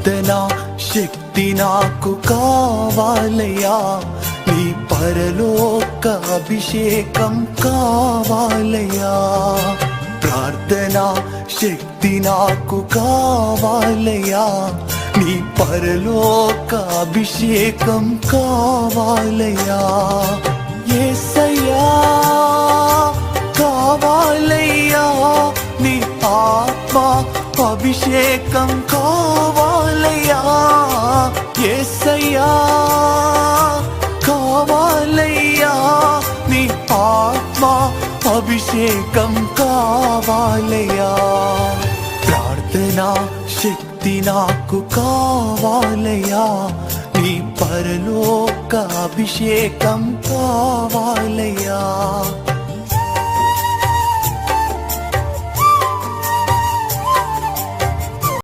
ప్రార్థనా శక్తి నాకు కావాలయ్యా, నీ పరలోక అభిషేకం కావాలయ్యా. ప్రార్థనా శక్తి నాకు కావాలయ్యా, నీ పరలోక అభిషేకం కావాలయ్యా. యేసయ్యా కావాలయ్యా, నీ ఆత్మ అభిషేకం కావాలయ్యా. యేసయ్యా కావాలయ్యా, నీ ఆత్మ అభిషేకం కావాలయ్యా. ప్రార్థనా శక్తి నాకు కావాలయ్యా, నీ పరలోక అభిషేకం కావాలయ్యా.